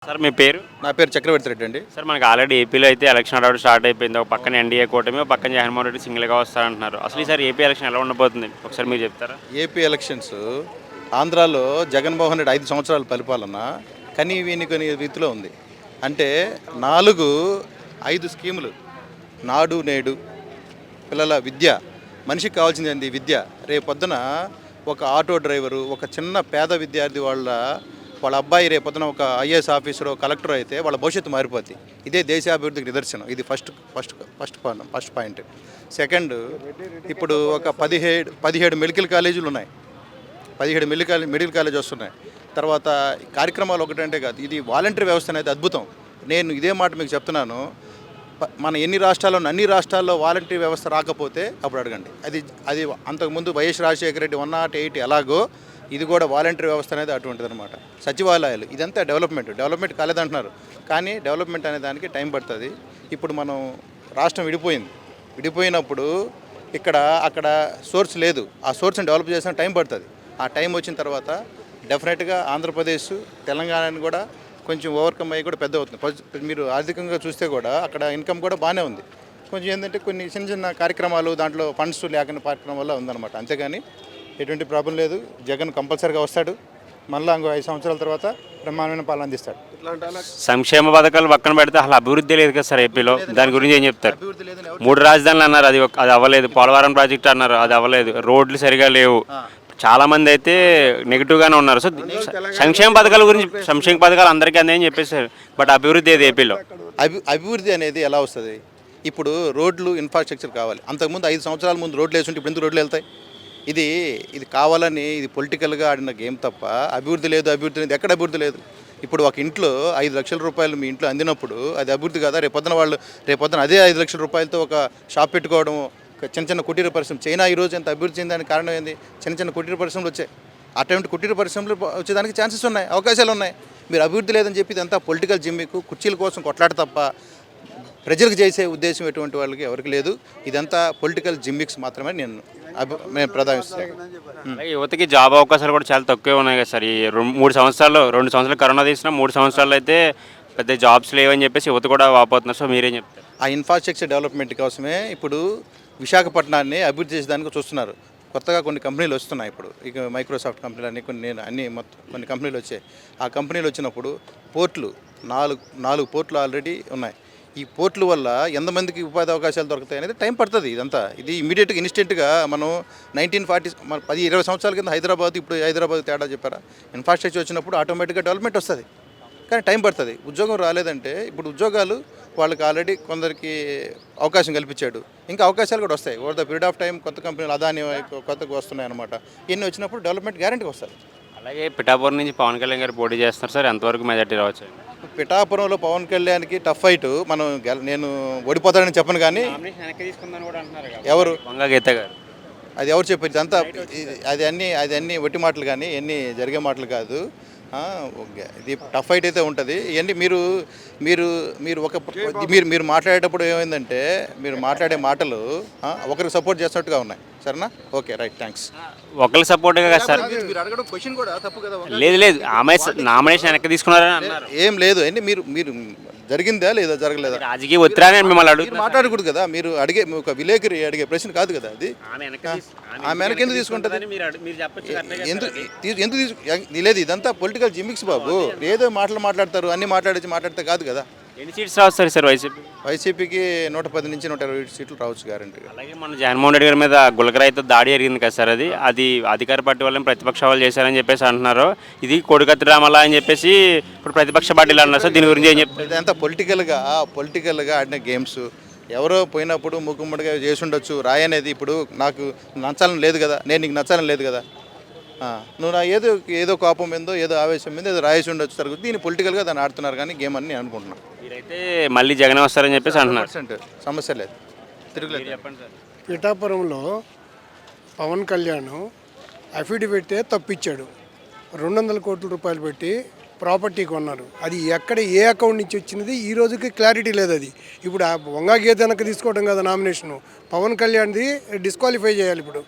Sir మీ పేరు? నా పేరు చక్రవర్తి రెడ్డి అండి. సార్ మనకి ఆల్రెడీ ఏపీలో అయితే ఎలక్షన్ హడావుడి స్టార్ట్ అయిపోయింది. ఒక పక్కన ఎన్డీఏ కూటమి, ఒక పక్కన జగన్మోహన్ రెడ్డి సింగిల్గా వస్తారంటున్నారు. అసలు ఈసారి ఏపీ ఎలక్షన్ ఎలా ఉండబోతుంది ఒకసారి మీరు చెప్తారా? ఏపీ ఎలక్షన్స్ ఆంధ్రాలో జగన్మోహన్ రెడ్డి 5 సంవత్సరాల పరిపాలన కని విని కొన్ని రీతిలో ఉంది. అంటే 5 స్కీములు, నాడు నేడు, పిల్లల విద్య, మనిషికి కావాల్సింది ఏంది విద్య. రేపొద్దున ఒక ఆటో డ్రైవరు, ఒక చిన్న పేద విద్యార్థి వాళ్ళ అబ్బాయి రేపొద్దున ఒక ఐఏఎస్ ఆఫీసర్, కలెక్టర్ అయితే వాళ్ళ భవిష్యత్తు మారిపోద్ది. ఇదే దేశాభివృద్ధికి నిదర్శనం. ఇది ఫస్ట్ పాయింట్. సెకండ్, ఇప్పుడు ఒక 17 మెడికల్ కాలేజీలు ఉన్నాయి. 17 మెడికల్ కాలేజ్ వస్తున్నాయి. తర్వాత కార్యక్రమాలు ఒకటంటే కాదు, ఇది వాలంటరీ వ్యవస్థ అనేది అద్భుతం. నేను ఇదే మాట మీకు చెప్తున్నాను. మన అన్ని రాష్ట్రాల్లో వాలంటరీ వ్యవస్థ రాకపోతే అప్పుడు అడగండి. అది అంతకుముందు వైఎస్ రాజశేఖర రెడ్డి 108 ఎలాగో ఇది కూడా వాలంటరీ వ్యవస్థ అనేది అటువంటిది అనమాట. సచివాలయాలు, ఇదంతా డెవలప్మెంట్ కాలేదంటున్నారు, కానీ డెవలప్మెంట్ అనే దానికి టైం పడుతుంది. ఇప్పుడు మనం రాష్ట్రం విడిపోయినప్పుడు అక్కడ సోర్స్ లేదు. ఆ సోర్స్ని డెవలప్ చేసిన టైం పడుతుంది. ఆ టైం వచ్చిన తర్వాత డెఫినెట్గా ఆంధ్రప్రదేశ్, తెలంగాణని కూడా కొంచెం ఓవర్కమ్ అయ్యి కూడా పెద్ద అవుతుంది. మీరు ఆర్థికంగా చూస్తే కూడా అక్కడ ఇన్కమ్ కూడా బాగానే ఉంది. కొంచెం ఏంటంటే కొన్ని చిన్న కార్యక్రమాలు, దాంట్లో ఫండ్స్ లేకుండా కార్యక్రమం వల్ల ఉందన్నమాట. అంతేగాని ఎటువంటి ప్రాబ్లం లేదు. జగన్ కంపల్సరీగా వస్తాడు. మళ్ళీ ఇంకో 5 సంవత్సరాల తర్వాత బ్రహ్మాండమైన పాలన అందిస్తాడు. సంక్షేమ పథకాలు పక్కన పెడితే అసలు అభివృద్ధి లేదు కదా సార్ ఏపీలో. దాని గురించి ఏం చెప్తారు? 3 రాజధానులు అన్నారు, అది అవ్వలేదు. పోలవరం ప్రాజెక్ట్ అన్నారు, అది అవ్వలేదు. రోడ్లు సరిగా లేవు. చాలా మంది అయితే నెగిటివ్గానే ఉన్నారు. సో సంక్షేమ పథకాలు అందరికీ అందని చెప్పేసారు, బట్ అభివృద్ధి ఏది ఏపీలో? అభివృద్ధి అనేది ఎలా వస్తుంది? ఇప్పుడు రోడ్లు, ఇన్ఫ్రాస్ట్రక్చర్ కావాలి. అంతకుముందు 5 సంవత్సరాల ముందు రోడ్లు వేసుంటే ఇప్పుడు ఎందుకు రోడ్లు వెళ్తాయి? ఇది కావాలని, ఇది పొలిటికల్గా ఆడిన గేమ్ తప్ప అభివృద్ధి లేదు. ఎక్కడ అభివృద్ధి లేదు? ఇప్పుడు ఒక ఇంట్లో 5 లక్షల రూపాయలు మీ ఇంట్లో అందినప్పుడు అది అభివృద్ధి కదా? రేపొద్దున అదే 5 లక్షల రూపాయలతో ఒక షాప్ పెట్టుకోవడం, చిన్న కుటీర పరిశ్రమ. చైనా ఈరోజు ఎంత అభివృద్ధి చెందడానికి కారణం ఏంది? చిన్న కుటీర పరిశ్రమలు వచ్చాయి. అటువంటి కుటీర పరిశ్రమలు వచ్చేదానికి ఛాన్సెస్ ఉన్నాయి, అవకాశాలు ఉన్నాయి. మీరు అభివృద్ధి లేదని చెప్పి ఇదంతా పొలిటికల్ జిమ్మికు, కుర్చీల కోసం కొట్లాట తప్ప ప్రజలకు చేసే ఉద్దేశం ఎటువంటి వాళ్ళకి ఎవరికి లేదు. ఇదంతా పొలిటికల్ జిమ్మిక్స్ మాత్రమే నేను ప్రధానిస్తాను. యువతకి జాబ్ అవకాశాలు కూడా చాలా తక్కువే ఉన్నాయి కదా సార్. ఈ 2 సంవత్సరాలు కరోనా తీసినా 3 సంవత్సరాలు అయితే పెద్ద జాబ్స్ లేవని చెప్పేసి యువత కూడా వాపోతున్నారు. సో మీరేం చెప్తారు? ఆ ఇన్ఫ్రాస్ట్రక్చర్ డెవలప్మెంట్ కోసమే ఇప్పుడు విశాఖపట్నాన్ని అభివృద్ధి చేసేదానికి చూస్తున్నారు. కొత్తగా కొన్ని కంపెనీలు వస్తున్నాయి. ఇప్పుడు ఇక మైక్రోసాఫ్ట్ కంపెనీలు కొన్ని కంపెనీలు వచ్చాయి. ఆ కంపెనీలు వచ్చినప్పుడు పోర్ట్లు 4 పోర్ట్లు ఆల్రెడీ ఉన్నాయి. ఈ పోర్ట్ల వల్ల ఎంతమందికి ఉపాధి అవకాశాలు దొరుకుతాయి అనేది టైం పడుతుంది. ఇది ఇమీడియట్గా ఇన్స్టెంట్గా మనం 1940 10-20 సంవత్సరాల కింద ఇప్పుడు హైదరాబాద్ తేడా చెప్పారా? ఇన్ఫ్రాస్ట్రక్చర్ వచ్చినప్పుడు ఆటోమేటిక్గా డెవలప్మెంట్ వస్తుంది, కానీ టైం పడుతుంది. ఉద్యోగం రాలేదంటే ఇప్పుడు ఉద్యోగాలు వాళ్ళకి ఆల్రెడీ కొందరికి అవకాశం కల్పించాడు, ఇంకా అవకాశాలు కూడా వస్తాయి. Over the period of time కొత్త కంపెనీలు అదాని కొత్తగా వస్తున్నాయి అన్నమాట. ఇవన్నీ వచ్చినప్పుడు డెవలప్మెంట్ గ్యారెంటీగా వస్తుంది. అలాగే పిఠాపురం నుంచి పవన్ కళ్యాణ్ గారు పోటీ చేస్తున్నారు సార్, ఎంతవరకు మెజార్టీ రావచ్చు? పిఠాపురంలో పవన్ కళ్యాణ్కి టఫ్ ఫైట్. నేను ఓడిపోతానని చెప్పను, కానీ ఎవరు వంగా గీత గారు అది ఎవరు చెప్పారు? ఇదంతా అది అన్నీ ఒట్టి మాటలు, కానీ ఇవన్నీ జరిగే మాటలు కాదు. ఇది టఫ్ ఫైట్ అయితే ఉంటుంది. ఇవన్నీ మీరు మాట్లాడేటప్పుడు ఏమైందంటే మీరు మాట్లాడే మాటలు ఒకరికి సపోర్ట్ చేస్తున్నట్టుగా ఉన్నాయి. సరేనా? Okay, right, thanks. ఒకరికి సపోర్ట్గా కదా సార్? మీరు అడగడం క్వశ్చన్ కూడా తప్పు కదా? లేదు, ఆమె నామినేషన్ వెనక్కి తీసుకున్నారని అన్నారు. ఏం లేదు అండి. మీరు జరిగిందా లేదా జరగలేదా? రాజకీయ ఒత్తిడి మిమ్మల్ని అడుగు మాట్లాడకూడదు కదా. మీరు ఒక విలేకరి అడిగే ప్రశ్న కాదు కదా అది. ఆమె వెనక ఎందుకు తీసుకుంటుంది? ఎందుకు లేదు? ఇదంతా పొలిటికల్ జిమ్మిక్స్ బాబు. ఏదో మాట్లాడతారు, అన్ని మాట్లాడితే కాదు కదా. ఎన్ని సీట్స్ రావచ్చు సార్ వైసీపీకి 110 నుంచి 120 సీట్లు రావచ్చు గ్యారంటీ. అలాగే మన జగన్మోహన్ రెడ్డి గారి మీద గులకరాయితో దాడి జరిగింది కదా సార్, అది అధికార పార్టీ వాళ్ళని ప్రతిపక్ష వాళ్ళు చేశారని చెప్పేసి అంటున్నారు. ఇది కొడుకత్తి డ్రామాలా అని చెప్పేసి ఇప్పుడు ప్రతిపక్ష పార్టీలు అన్నారు సార్. దీని గురించి ఏం చెప్తారు? ఇదంతా పొలిటికల్గా ఆడిన గేమ్స్. ఎవరో పోయినప్పుడు ముక్కుమ్మడిగా చేసి ఉండొచ్చు. రాయి అనేది ఇప్పుడు నాకు నచ్చాలని లేదు కదా, నేను నీకు నచ్చాలని లేదు కదా. నువ్వు నా ఏదో కోపం మీదో, ఏదో ఆవేశం మీద ఏదో రాయేసి ఉండొచ్చు తరుగుతుంది. దీన్ని పొలిటికల్గా దాన్ని ఆడుతున్నారు కానీ గేమ్ అని నేను అనుకుంటున్నాను. మీరైతే మళ్ళీ జగన్ వస్తారని చెప్పేసి అంటున్నారు. సమస్య లేదు, తిరుగులేదు. చెప్పండి సార్. పిఠాపురంలో పవన్ కళ్యాణ్ అఫిడవిట్ తప్పించాడు. 200 కోట్ల రూపాయలు పెట్టి ప్రాపర్టీ కొన్నారు. అది ఏ అకౌంట్ నుంచి వచ్చినది ఈ రోజుకి క్లారిటీ లేదు. అది ఇప్పుడు వంగా గీత వెనక్కి తీసుకోవడం కదా నామినేషను. పవన్ కళ్యాణ్ది డిస్క్వాలిఫై చేయాలి. ఇప్పుడు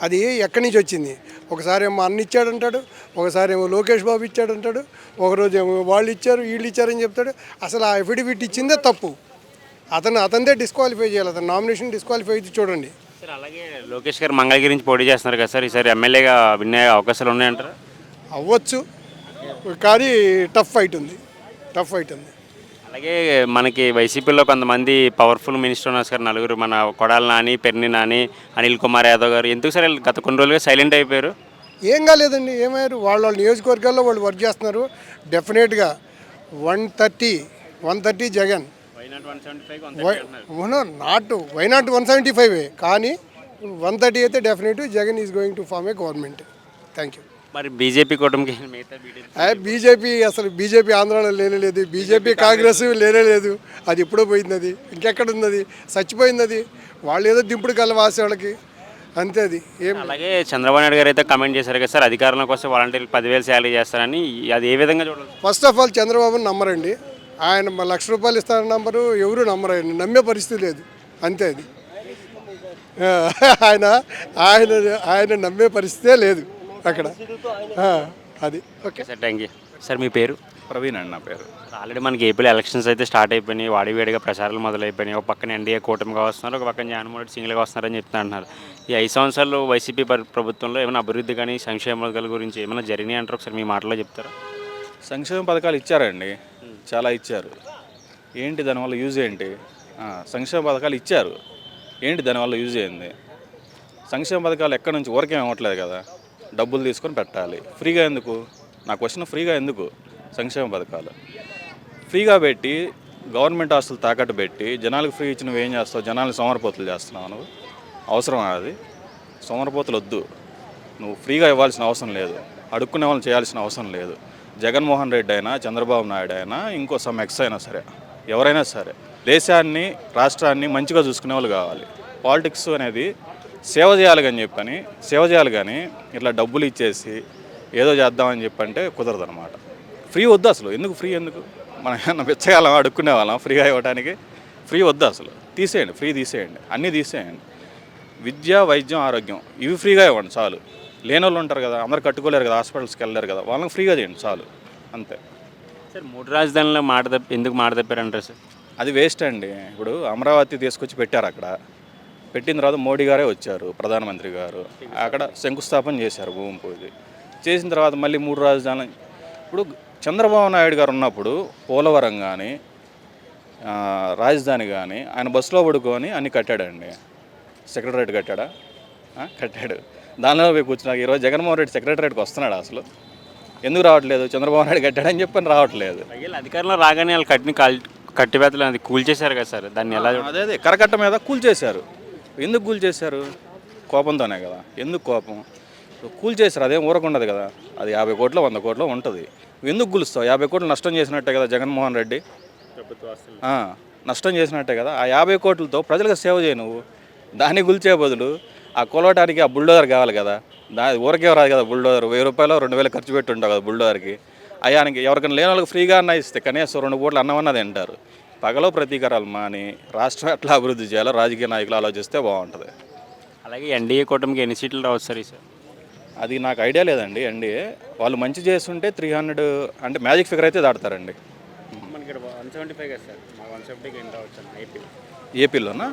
అది ఎక్కడి నుంచి వచ్చింది? ఒకసారి ఏమో అన్న ఇచ్చాడంటాడు, ఒకసారి ఏమో లోకేష్ బాబు ఇచ్చాడంటాడు, ఒకరోజు ఏమో వాళ్ళు ఇచ్చారు వీళ్ళు ఇచ్చారని చెప్తాడు. అసలు ఆ అఫిడవిట్ ఇచ్చిందే తప్పు. అతనిదే డిస్క్వాలిఫై చేయాలి. అతను నామినేషన్ డిస్క్వాలిఫై అయితే చూడండి. సార్ అలాగే లోకేష్ గారు మంగళగిరి నుంచి పోటీ చేస్తున్నారు కదా సార్, ఈసారి ఎమ్మెల్యేగా వినే అవకాశాలు ఉన్నాయంటారా? అవ్వచ్చు, కానీ టఫ్ ఫైట్ ఉంది. అలాగే మనకి వైసీపీలో కొంతమంది పవర్ఫుల్ మినిస్టర్ ఉన్నారు సార్, నలుగురు. మన కొడాలి నాని, పెర్ని నాని, అనిల్ కుమార్ యాదవ్ గారు. ఎందుకు సార్ వీళ్ళు గత కొన్ని రోజులుగా సైలెంట్ అయిపోయారు? ఏం కాలేదండి, ఏమయ్యారు? వాళ్ళ నియోజకవర్గాల్లో వాళ్ళు వర్క్ చేస్తున్నారు. డెఫినెట్గా 130 జగన్, వైనాట్ 175, కానీ 130 అయితే definite Jagan is going to form a government. Thank you. మరి బీజేపీ కూటమికి మిగతా బీజేపీ ఆంధ్రాలో లేనేలేదు, బీజేపీ కాంగ్రెస్ లేనేలేదు. అది ఎప్పుడో పోయింది, అది ఇంకెక్కడ ఉంది? అది చచ్చిపోయింది. అది వాళ్ళు ఏదో దింపుడు కల వాసే వాళ్ళకి, అంతే. అది ఏం. అలాగే చంద్రబాబు నాయుడు గారు అయితే కమెంట్ చేశారు కదా సార్, అధికారంలో కోసం వాలంటీర్లు 10,000 శాలరీ చేస్తారని. అది ఏ విధంగా చూడాలి? ఫస్ట్ ఆఫ్ ఆల్ చంద్రబాబుని నమ్మరండి. ఆయన ₹1,00,000 ఇస్తారని నంబరు ఎవరు నమ్మరండి, నమ్మే పరిస్థితి లేదు, అంతే. అది ఆయన నమ్మే పరిస్థితే లేదు అక్కడ. అది okay sir, thank you sir. మీ పేరు? ప్రవీణ్ అండి నా పేరు. ఆల్రెడీ మనకి ఏపీలో ఎలక్షన్స్ అయితే స్టార్ట్ అయిపోయినాయి, వాడివేడిగా ప్రచారాలు మొదలైపోయినాయి. ఒక పక్కన ఎన్డీఏ కూటమిగా వస్తున్నారు, ఒక పక్కన జగన్మోహన్ రెడ్డి సింగిల్గా వస్తున్నారని చెప్తా అంటున్నారు. ఈ 5 సంవత్సరాలు వైసీపీ ప్రభుత్వంలో ఏమైనా అభివృద్ధి కానీ సంక్షేమ పథకాల గురించి ఏమైనా జరిగినాయి అంటారు? ఒకసారి మీ మాటలో చెప్తారా? సంక్షేమ పథకాలు ఇచ్చారండి, చాలా ఇచ్చారు. ఏంటి దానివల్ల యూజ్ ఏంటి? సంక్షేమ పథకాలు ఇచ్చారు, ఏంటి దానివల్ల యూజ్ అయింది? సంక్షేమ పథకాలు ఎక్కడి నుంచి ఊరికేం అవ్వట్లేదు కదా, డబ్బులు తీసుకొని పెట్టాలి. ఫ్రీగా ఎందుకు? నా క్వశ్చన్, ఫ్రీగా ఎందుకు సంక్షేమ పథకాలు? ఫ్రీగా పెట్టి గవర్నమెంట్ ఆస్తులు తాకట్టు పెట్టి జనాలకు ఫ్రీ ఇచ్చినవి ఏం చేస్తావు? జనాలు సోమరపోతులు చేస్తున్నావు నువ్వు. అవసరం అది? సోమరపోతులు వద్దు. నువ్వు ఫ్రీగా ఇవ్వాల్సిన అవసరం లేదు, అడుక్కునే వాళ్ళని చేయాల్సిన అవసరం లేదు. జగన్మోహన్ రెడ్డి అయినా, చంద్రబాబు నాయుడు అయినా, ఇంకో ఎక్స్ అయినా సరే, ఎవరైనా సరే దేశాన్ని, రాష్ట్రాన్ని మంచిగా చూసుకునే వాళ్ళు కావాలి. పాలిటిక్స్ అనేది సేవ చేయాలి కానీ ఇట్లా డబ్బులు ఇచ్చేసి ఏదో చేద్దామని చెప్పంటే కుదరదు అనమాట. ఫ్రీ వద్దు అసలు. ఎందుకు ఫ్రీ? ఎందుకు? మనం ఏమన్నా పిచ్చగాలం అడుక్కునే వాళ్ళం ఫ్రీగా ఇవ్వడానికి? ఫ్రీ వద్దు అసలు. తీసేయండి, ఫ్రీ తీసేయండి, అన్నీ తీసేయండి. విద్య, వైద్యం, ఆరోగ్యం ఇవి ఫ్రీగా ఇవ్వండి చాలు. లేని వాళ్ళు ఉంటారు కదా, అందరు కట్టుకోలేరు కదా, హాస్పిటల్స్కి వెళ్ళలేరు కదా, వాళ్ళకి ఫ్రీగా చేయండి చాలు, అంతే. సార్ 3 రాజధానుల్లో ఎందుకు మాట తప్పారంటారు సార్? అది వేస్ట్ అండి. ఇప్పుడు అమరావతి తీసుకొచ్చి పెట్టారు, అక్కడ పెట్టిన తర్వాత మోడీ గారే వచ్చారు, ప్రధానమంత్రి గారు, అక్కడ శంకుస్థాపన చేశారు, భూమి పూజ చేసిన తర్వాత మళ్ళీ 3 రాజధానులు. ఇప్పుడు చంద్రబాబు నాయుడు గారు ఉన్నప్పుడు పోలవరం కానీ, రాజధాని కానీ ఆయన బస్సులో పడుకొని అన్ని కట్టాడండి. సెక్రటరేట్ కట్టాడా? కట్టాడు. దానిలో పోయి కూర్చున్నాక ఈరోజు జగన్మోహన్ రెడ్డి సెక్రటరేట్కి వస్తున్నాడు. అసలు ఎందుకు రావట్లేదు? చంద్రబాబు నాయుడు కట్టాడని చెప్పని రావట్లేదు. అధికారంలో రాగానే వాళ్ళు కట్టివేతలు అది కూల్చేశారు కదా సార్, దాన్ని ఎలా? అదే కరకట్ట మీద కూల్చేశారు. ఎందుకు కూల్చేశారు? కోపంతోనే కదా. ఎందుకు కోపం? కూల్చేశారు, అదేం ఊరకుండదు కదా. అది 50 కోట్లు 100 కోట్లు ఉంటుంది. ఎందుకు కూలుస్తావు? 50 కోట్లు నష్టం చేసినట్టే కదా జగన్మోహన్ రెడ్డి, నష్టం చేసినట్టే కదా. ఆ 50 కోట్లతో ప్రజలకు సేవ చేయి నువ్వు. దాన్ని కూల్చే బదులు ఆ కొలవటానికి ఆ బుల్డోజర్ కావాలి కదా. ఊరికే రాదు కదా బుల్డోజర్. 1000 రూపాయలు 2000 ఖర్చు పెట్టి ఉంటావు కదా బుల్డోజర్కి. అయ్యానికి ఎవరికైనా లేని వాళ్ళకి ఫ్రీగా అన్న ఇస్తే కనీసం 2 పూటలు అన్నం అన్నది తింటారు. పగలో ప్రతీకారాలు మాని రాష్ట్రం ఎట్లా అభివృద్ధి చేయాలో రాజకీయ నాయకులు ఆలోచిస్తే బాగుంటుంది. అలాగే ఎన్డీఏ కూటమికి ఎన్ని సీట్లు రావచ్చు సార్ ఈసారి? అది నాకు ఐడియా లేదండి. ఎన్డీఏ వాళ్ళు మంచి చేస్తుంటే 300 అంటే మ్యాజిక్ ఫిగర్ అయితే దాడతారండి. మనకి 175 కదా సార్, 170కి ఏం రావచ్చు ఏపీలోనా?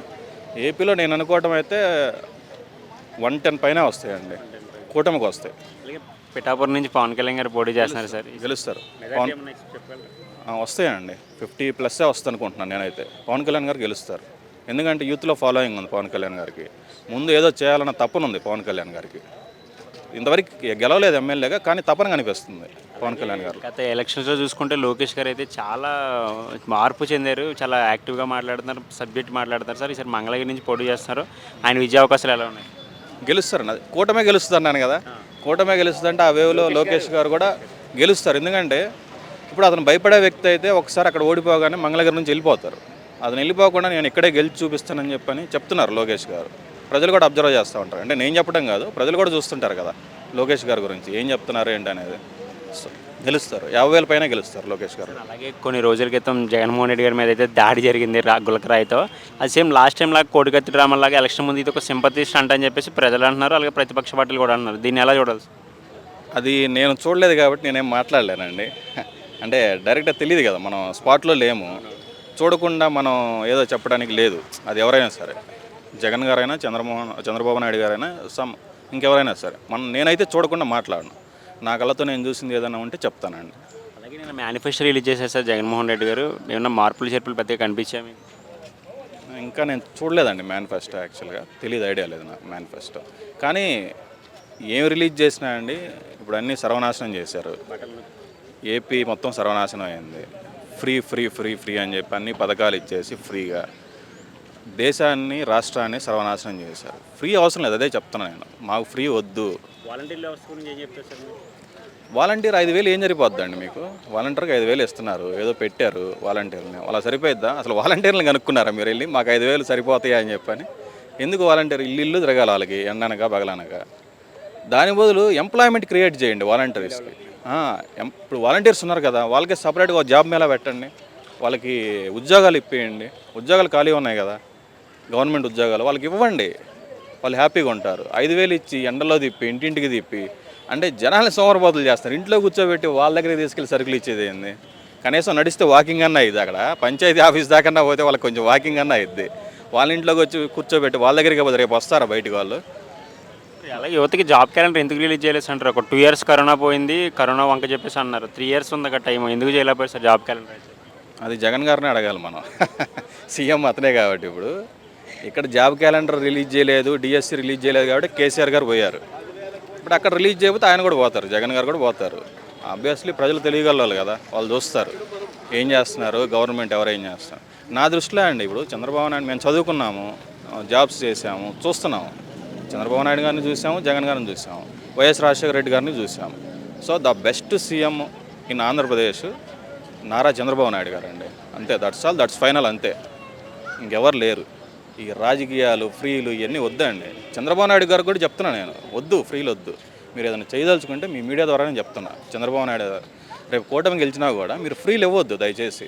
ఏపీలో నేను అనుకోవటం అయితే 110 పైన వస్తాయండి, కూటమికి వస్తాయి. అలాగే పిఠాపురం నుంచి పవన్ కళ్యాణ్ గారు పోటీ చేస్తున్నారు సార్, గెలుస్తారు. వస్తాయండి, 50+ వస్తుంది అనుకుంటున్నాను నేనైతే. పవన్ కళ్యాణ్ గారు గెలుస్తారు. ఎందుకంటే యూత్లో ఫాలోయింగ్ ఉంది పవన్ కళ్యాణ్ గారికి. ముందు ఏదో చేయాలన్న తపనుంది పవన్ కళ్యాణ్ గారికి. ఇంతవరకు గెలవలేదు ఎమ్మెల్యేగా, కానీ తపన కనిపిస్తుంది పవన్ కళ్యాణ్ గారు. గత ఎలక్షన్స్లో చూసుకుంటే లోకేష్ గారు అయితే చాలా మార్పు చెందారు, చాలా యాక్టివ్గా మాట్లాడుతున్నారు, సబ్జెక్ట్ మాట్లాడుతున్నారు సార్. ఈసారి మంగళగిరి నుంచి పోటీ చేస్తున్నారు, ఆయన విజయ అవకాశాలు ఎలా ఉన్నాయి? గెలుస్తారు. కూటమే గెలుస్తుంది అన్నాను కదా. కూటమే గెలుస్తుందంటే ఆ వేవ్లో లోకేష్ గారు కూడా గెలుస్తారు. ఎందుకంటే ఇప్పుడు అతను భయపడే వ్యక్తి అయితే ఒకసారి అక్కడ ఓడిపోగానే మంగళగిరి నుంచి వెళ్ళిపోతారు. అతను వెళ్ళిపోకుండా నేను ఇక్కడే గెలిచి చూపిస్తానని చెప్తున్నారు లోకేష్ గారు. ప్రజలు కూడా అబ్జర్వ్ చేస్తూ ఉంటారు. అంటే నేను చెప్పడం కాదు, ప్రజలు కూడా చూస్తుంటారు కదా లోకేష్ గారి గురించి ఏం చెప్తున్నారు ఏంటి అనేది. సో గెలుస్తారు, 50,000 పైన గెలుస్తారు లోకేష్ గారు. అలాగే కొన్ని రోజుల క్రితం జగన్మోహన్ రెడ్డి గారి మీద అయితే దాడి జరిగింది గులకరాయితో. అది సేమ్ లాస్ట్ టైం లాగా కోడికత్తి డ్రామా లాగా ఎలక్షన్ ముందు ఇది ఒక సింపతి స్టంట్ అని చెప్పేసి ప్రజలు అంటున్నారు, అలాగే ప్రతిపక్ష పార్టీలు కూడా అంటున్నారు. దీన్ని ఎలా చూడాలి? అది నేను చూడలేదు కాబట్టి నేనేం మాట్లాడలేనండి. అంటే డైరెక్ట్గా తెలియదు కదా, మనం స్పాట్లో లేము, చూడకుండా మనం ఏదో చెప్పడానికి లేదు. అది ఎవరైనా సరే, జగన్ గారైనా చంద్రబాబు నాయుడు గారైనా ఇంకెవరైనా సరే, నేనైతే చూడకుండా మాట్లాడను. నా కళ్ళతో నేను చూసింది ఏదైనా ఉంటే చెప్తానండి. అలాగే నేను మేనిఫెస్టో రిలీజ్ చేసేసారు జగన్మోహన్ రెడ్డి గారు, ఏమన్నా మార్పులు చేర్పులు పెద్దగా కనిపించాయి మీకు? ఇంకా నేను చూడలేదండి మేనిఫెస్టో, యాక్చువల్గా తెలియదు, ఐడియా లేదు నాకు మేనిఫెస్టో. కానీ ఏం రిలీజ్ చేసినా అండి, ఇప్పుడు అన్నీ సర్వనాశనం చేశారు. ఏపీ మొత్తం సర్వనాశనం అయింది. ఫ్రీ ఫ్రీ ఫ్రీ ఫ్రీ అని చెప్పి అన్ని పథకాలు ఇచ్చేసి ఫ్రీగా దేశాన్ని రాష్ట్రాన్ని సర్వనాశనం చేశారు. ఫ్రీ అవసరం లేదు, అదే చెప్తున్నాను నేను. మాకు ఫ్రీ వద్దు. వాలంటీర్ వ్యవస్థ గురించి ఏం చెప్తారు సార్? వాలంటీర్ 5,000 ఏం సరిపోద్దండి మీకు? వాలంటీర్కి 5,000 ఇస్తున్నారు, ఏదో పెట్టారు వాలంటీర్ని. అలా సరిపోయిద్దా? అసలు వాలంటీర్ని కనుక్కున్నారా మీరు వెళ్ళి? మాకు 5,000 సరిపోతాయా అని చెప్పని. ఎందుకు వాలంటీర్ ఇల్లు తిరగాలి వాళ్ళకి, ఎండనగా పగలనగా? దాని బదులు ఎంప్లాయ్మెంట్ క్రియేట్ చేయండి వాలంటీర్స్కి. ఇప్పుడు వాలంటీర్స్ ఉన్నారు కదా, వాళ్ళకి సపరేట్గా జాబ్ మేళా పెట్టండి, వాళ్ళకి ఉద్యోగాలు ఇప్పియండి. ఉద్యోగాలు ఖాళీ ఉన్నాయి కదా, గవర్నమెంట్ ఉద్యోగాలు వాళ్ళకి ఇవ్వండి, వాళ్ళు హ్యాపీగా ఉంటారు. 5,000 ఇచ్చి ఎండలో తిప్పి ఇంటింటికి తిప్పి అంటే జనాన్ని సోమరపోతులు చేస్తారు. ఇంట్లో కూర్చోబెట్టి వాళ్ళ దగ్గరికి తీసుకెళ్ళి సరుకులు ఇచ్చేది ఏంది? కనీసం నడిస్తే వాకింగ్ అన్న అయ్యిద్ది. అక్కడ పంచాయతీ ఆఫీస్ దాకన్నా పోతే వాళ్ళకి కొంచెం వాకింగ్ అన్న అయ్యిద్ది. వాళ్ళ ఇంట్లోకి వచ్చి కూర్చోబెట్టి వాళ్ళ దగ్గరికి పోతే రేపు వస్తారా బయటికి వాళ్ళు? అలాగే యువతకి జాబ్ క్యాలెండర్ ఎందుకు రిలీజ్ చేయలేదు అంటారు? ఒక 2 years కరోనా పోయింది, కరోనా వంక చెప్పేసి అన్నారు. 3 years ఉంది కదా టైం, ఎందుకు చేయలేకపోయారు సార్ జాబ్ క్యాలెండర్ అయితే? అది జగన్ గారిని అడగాలి మనం. సీఎం అతనే కాబట్టి. ఇప్పుడు ఇక్కడ జాబ్ క్యాలెండర్ రిలీజ్ చేయలేదు, డిఎస్సి రిలీజ్ చేయలేదు కాబట్టి కేసీఆర్ గారు పోయారు. ఇప్పుడు అక్కడ రిలీజ్ చేయకపోతే ఆయన కూడా పోతారు, జగన్ గారు కూడా పోతారు. ఆబ్వియస్లీ ప్రజలు తెలియగలవాలి కదా, వాళ్ళు చూస్తారు ఏం చేస్తున్నారు, గవర్నమెంట్ ఎవరు ఏం చేస్తున్నారు. నా దృష్టిలో అండి, ఇప్పుడు చంద్రబాబు నాయుడు మేము చదువుకున్నాము, జాబ్స్ చేసాము, చూస్తున్నాము. చంద్రబాబు నాయుడు గారిని చూసాము, జగన్ గారిని చూసాము, వైఎస్ రాజశేఖర రెడ్డి గారిని చూసాము. So the best CM in Andhra Pradesh Nara Chandrababu Naidu గారు అండి. అంతే, దట్స్ ఆల్, దట్స్ ఫైనల్, అంతే. ఇంకెవరు లేరు. ఈ రాజకీయాలు ఫ్రీలు ఇవన్నీ వద్దండి. చంద్రబాబు నాయుడు గారికి కూడా చెప్తున్నా నేను, వద్దు ఫ్రీలు వద్దు. మీరు ఏదైనా చేయదలుచుకుంటే మీ మీడియా ద్వారా నేను చెప్తున్నా, చంద్రబాబు నాయుడు రేపు కూటమి గెలిచినా కూడా మీరు ఫ్రీలు ఇవ్వద్దు దయచేసి.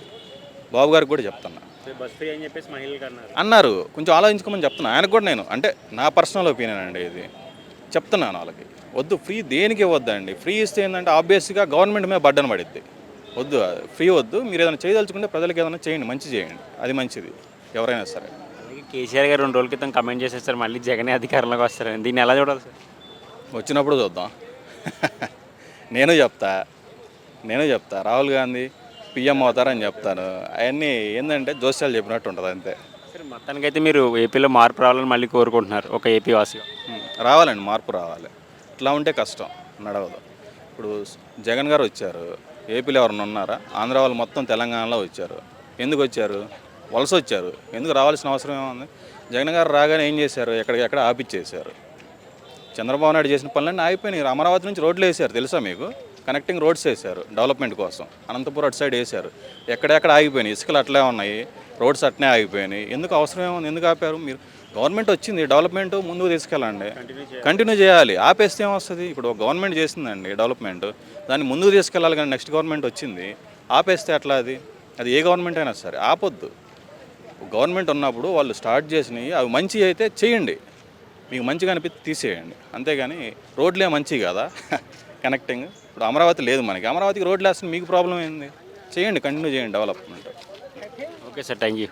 బాబు గారికి కూడా చెప్తున్నా. బస్ ఫ్రీ అని చెప్పేసి మహిళలు అన్నారు, కొంచెం ఆలోచించుకోమని చెప్తున్నా. ఆయనకు కూడా నేను, అంటే నా పర్సనల్ ఒపీనియన్ అండి ఇది, చెప్తున్నాను వాళ్ళకి, వద్దు ఫ్రీ దేనికి ఇవ్వద్దండి. ఫ్రీ ఇస్తే ఏంటంటే ఆబ్వియస్గా గవర్నమెంట్ మీద బడ్డన పడిద్ది. వద్దు, ఫ్రీ వద్దు. మీరు ఏదైనా చేయదలుచుకుంటే ప్రజలకు ఏదైనా చేయండి, మంచి చేయండి, అది మంచిది ఎవరైనా సరే. కేసీఆర్ గారు 2 రోజుల క్రితం కమెంట్ చేసేస్తారు మళ్ళీ జగనే అధికారంలోకి వస్తారని, దీన్ని ఎలా చూడాలి సార్? వచ్చినప్పుడు చూద్దాం. నేను చెప్తా రాహుల్ గాంధీ పిఎం అవుతారని చెప్తాను. అవన్నీ ఏంటంటే జోస్యాలు చెప్పినట్టు ఉంటుంది, అంతే. సరే, మొత్తానికైతే మీరు ఏపీలో మార్పు రావాలని మళ్ళీ కోరుకుంటున్నారు ఒక ఏపీ వాసిగా? రావాలండి, మార్పు రావాలి. ఇట్లా ఉంటే కష్టం, నడవదు. ఇప్పుడు జగన్ గారు వచ్చారు, ఏపీలో ఎవరైనా ఉన్నారా? ఆంధ్ర వాళ్ళు మొత్తం తెలంగాణలో వచ్చారు. ఎందుకు వచ్చారు? వలస వచ్చారు. ఎందుకు రావాల్సిన అవసరం ఏముంది? జగన్ గారు రాగానే ఏం చేశారు? ఎక్కడికెక్కడ ఆపిచ్చేశారు. చంద్రబాబు నాయుడు చేసిన పనులన్నీ ఆగిపోయినాయి. అమరావతి నుంచి రోడ్లు వేశారు, తెలుసా మీకు? కనెక్టింగ్ రోడ్స్ వేశారు డెవలప్మెంట్ కోసం. అనంతపురం అటు సైడ్ వేశారు. ఎక్కడెక్కడ ఆగిపోయినాయి, ఇసుకలు అట్లే ఉన్నాయి, రోడ్స్ అట్నే ఆగిపోయినాయి. ఎందుకు అవసరం ఏముంది? ఎందుకు ఆపారు? మీరు గవర్నమెంట్ వచ్చింది, డెవలప్మెంట్ ముందుకు తీసుకెళ్ళండి, కంటిన్యూ చేయాలి. ఆపేస్తే ఏమొస్తుంది? ఇప్పుడు గవర్నమెంట్ చేసిందండి డెవలప్మెంట్, దాన్ని ముందుకు తీసుకెళ్ళాలి. కానీ నెక్స్ట్ గవర్నమెంట్ వచ్చింది, ఆపేస్తే అట్లా అది ఏ గవర్నమెంట్ అయినా సరే ఆపొద్దు. గవర్నమెంట్ ఉన్నప్పుడు వాళ్ళు స్టార్ట్ చేసినవి అవి మంచి అయితే చేయండి, మీకు మంచిగా అనిపిస్తే తీసేయండి. అంతేగాని రోడ్లే మంచివి కదా కనెక్టింగ్. ఇప్పుడు అమరావతి లేదు మనకి, అమరావతికి రోడ్లు వేస్తుంది, మీకు ప్రాబ్లం ఏంది? చేయండి, కంటిన్యూ చేయండి development. Okay sir, thank you.